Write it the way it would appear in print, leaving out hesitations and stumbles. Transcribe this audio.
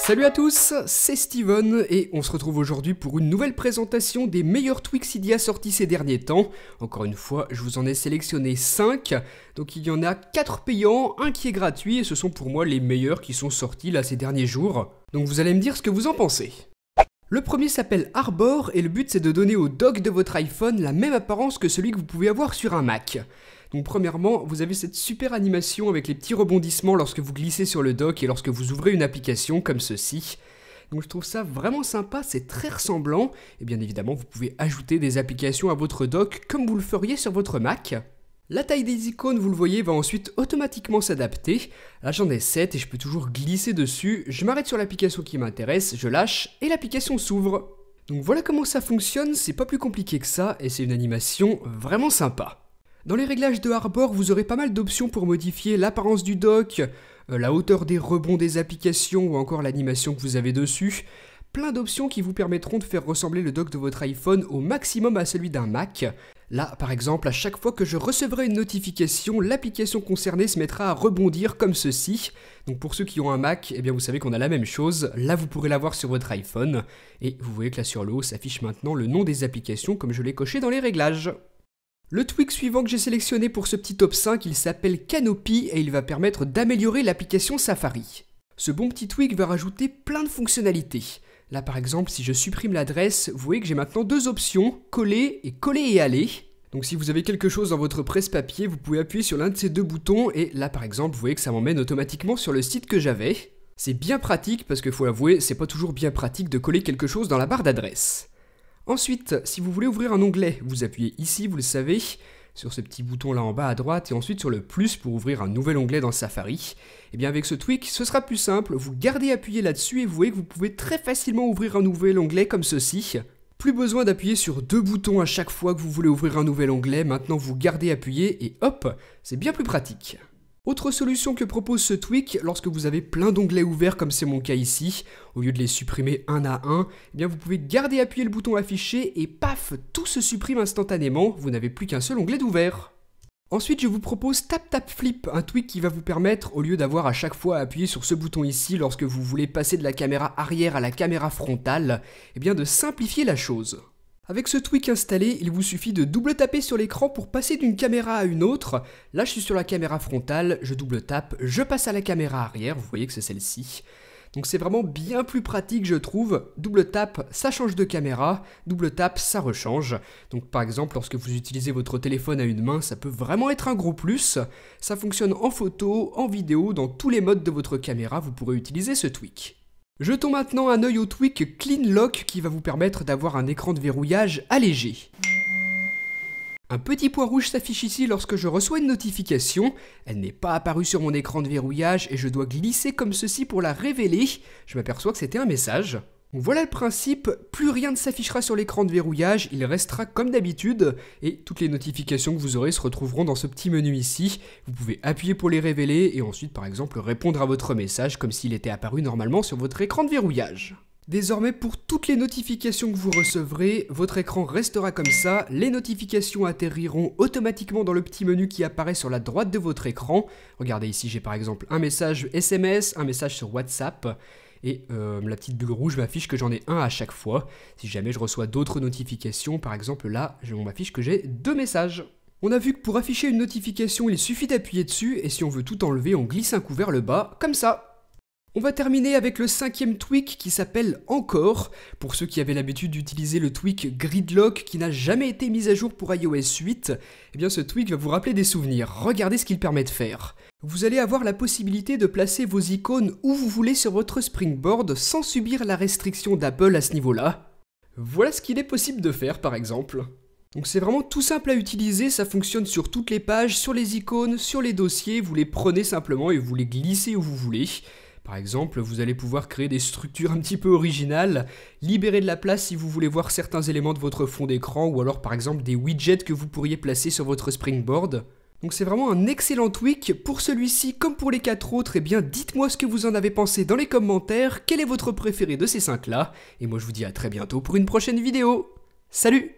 Salut à tous, c'est Steven et on se retrouve aujourd'hui pour une nouvelle présentation des meilleurs tweaks Cydia sortis ces derniers temps. Encore une fois, je vous en ai sélectionné 5, donc il y en a 4 payants, un qui est gratuit et ce sont pour moi les meilleurs qui sont sortis là ces derniers jours. Donc vous allez me dire ce que vous en pensez. Le premier s'appelle Arbor et le but c'est de donner au dock de votre iPhone la même apparence que celui que vous pouvez avoir sur un Mac. Donc premièrement, vous avez cette super animation avec les petits rebondissements lorsque vous glissez sur le dock et lorsque vous ouvrez une application comme ceci. Donc je trouve ça vraiment sympa, c'est très ressemblant. Et bien évidemment, vous pouvez ajouter des applications à votre dock comme vous le feriez sur votre Mac. La taille des icônes, vous le voyez, va ensuite automatiquement s'adapter. Là j'en ai 7 et je peux toujours glisser dessus. Je m'arrête sur l'application qui m'intéresse, je lâche et l'application s'ouvre. Donc voilà comment ça fonctionne, c'est pas plus compliqué que ça et c'est une animation vraiment sympa. Dans les réglages de Arbor, vous aurez pas mal d'options pour modifier l'apparence du dock, la hauteur des rebonds des applications ou encore l'animation que vous avez dessus. Plein d'options qui vous permettront de faire ressembler le dock de votre iPhone au maximum à celui d'un Mac. Là, par exemple, à chaque fois que je recevrai une notification, l'application concernée se mettra à rebondir comme ceci. Donc pour ceux qui ont un Mac, eh bien vous savez qu'on a la même chose. Là, vous pourrez l'avoir sur votre iPhone. Et vous voyez que là sur le haut s'affiche maintenant le nom des applications comme je l'ai coché dans les réglages. Le tweak suivant que j'ai sélectionné pour ce petit top 5, il s'appelle Canopy et il va permettre d'améliorer l'application Safari. Ce bon petit tweak va rajouter plein de fonctionnalités. Là par exemple, si je supprime l'adresse, vous voyez que j'ai maintenant deux options, coller et aller. Donc si vous avez quelque chose dans votre presse-papier, vous pouvez appuyer sur l'un de ces deux boutons et là par exemple, vous voyez que ça m'emmène automatiquement sur le site que j'avais. C'est bien pratique parce qu'il faut l'avouer, c'est pas toujours bien pratique de coller quelque chose dans la barre d'adresse. Ensuite, si vous voulez ouvrir un onglet, vous appuyez ici, vous le savez, sur ce petit bouton là en bas à droite et ensuite sur le plus pour ouvrir un nouvel onglet dans Safari. Et bien avec ce tweak, ce sera plus simple, vous gardez appuyé là-dessus et vous voyez que vous pouvez très facilement ouvrir un nouvel onglet comme ceci. Plus besoin d'appuyer sur deux boutons à chaque fois que vous voulez ouvrir un nouvel onglet, maintenant vous gardez appuyé et hop, c'est bien plus pratique. Autre solution que propose ce tweak, lorsque vous avez plein d'onglets ouverts comme c'est mon cas ici, au lieu de les supprimer un à un, eh bien vous pouvez garder appuyé le bouton affiché et paf, tout se supprime instantanément, vous n'avez plus qu'un seul onglet d'ouvert. Ensuite je vous propose Tap Tap Flip, un tweak qui va vous permettre, au lieu d'avoir à chaque fois à appuyer sur ce bouton ici lorsque vous voulez passer de la caméra arrière à la caméra frontale, eh bien de simplifier la chose. Avec ce tweak installé, il vous suffit de double taper sur l'écran pour passer d'une caméra à une autre. Là, je suis sur la caméra frontale, je double tape, je passe à la caméra arrière, vous voyez que c'est celle-ci. Donc c'est vraiment bien plus pratique, je trouve. Double tape, ça change de caméra, double tape, ça rechange. Donc par exemple, lorsque vous utilisez votre téléphone à une main, ça peut vraiment être un gros plus. Ça fonctionne en photo, en vidéo, dans tous les modes de votre caméra, vous pourrez utiliser ce tweak. Jetons maintenant un œil au tweak Clean Lock qui va vous permettre d'avoir un écran de verrouillage allégé. Un petit point rouge s'affiche ici lorsque je reçois une notification. Elle n'est pas apparue sur mon écran de verrouillage et je dois glisser comme ceci pour la révéler. Je m'aperçois que c'était un message. Voilà le principe, plus rien ne s'affichera sur l'écran de verrouillage, il restera comme d'habitude et toutes les notifications que vous aurez se retrouveront dans ce petit menu ici. Vous pouvez appuyer pour les révéler et ensuite par exemple répondre à votre message comme s'il était apparu normalement sur votre écran de verrouillage. Désormais pour toutes les notifications que vous recevrez, votre écran restera comme ça, les notifications atterriront automatiquement dans le petit menu qui apparaît sur la droite de votre écran. Regardez ici j'ai par exemple un message SMS, un message sur WhatsApp. Et la petite bulle rouge m'affiche que j'en ai un à chaque fois. Si jamais je reçois d'autres notifications, par exemple là, on m'affiche que j'ai 2 messages. On a vu que pour afficher une notification, il suffit d'appuyer dessus, et si on veut tout enlever, on glisse un coup vers le bas, comme ça. On va terminer avec le 5e tweak qui s'appelle Encore. Pour ceux qui avaient l'habitude d'utiliser le tweak Gridlock qui n'a jamais été mis à jour pour iOS 8, eh bien ce tweak va vous rappeler des souvenirs. Regardez ce qu'il permet de faire. Vous allez avoir la possibilité de placer vos icônes où vous voulez sur votre Springboard sans subir la restriction d'Apple à ce niveau-là. Voilà ce qu'il est possible de faire par exemple. Donc c'est vraiment tout simple à utiliser, ça fonctionne sur toutes les pages, sur les icônes, sur les dossiers, vous les prenez simplement et vous les glissez où vous voulez. Par exemple, vous allez pouvoir créer des structures un petit peu originales, libérer de la place si vous voulez voir certains éléments de votre fond d'écran ou alors par exemple des widgets que vous pourriez placer sur votre Springboard. Donc c'est vraiment un excellent tweak. Pour celui-ci, comme pour les 4 autres, eh bien dites-moi ce que vous en avez pensé dans les commentaires, quel est votre préféré de ces 5-là, et moi je vous dis à très bientôt pour une prochaine vidéo. Salut!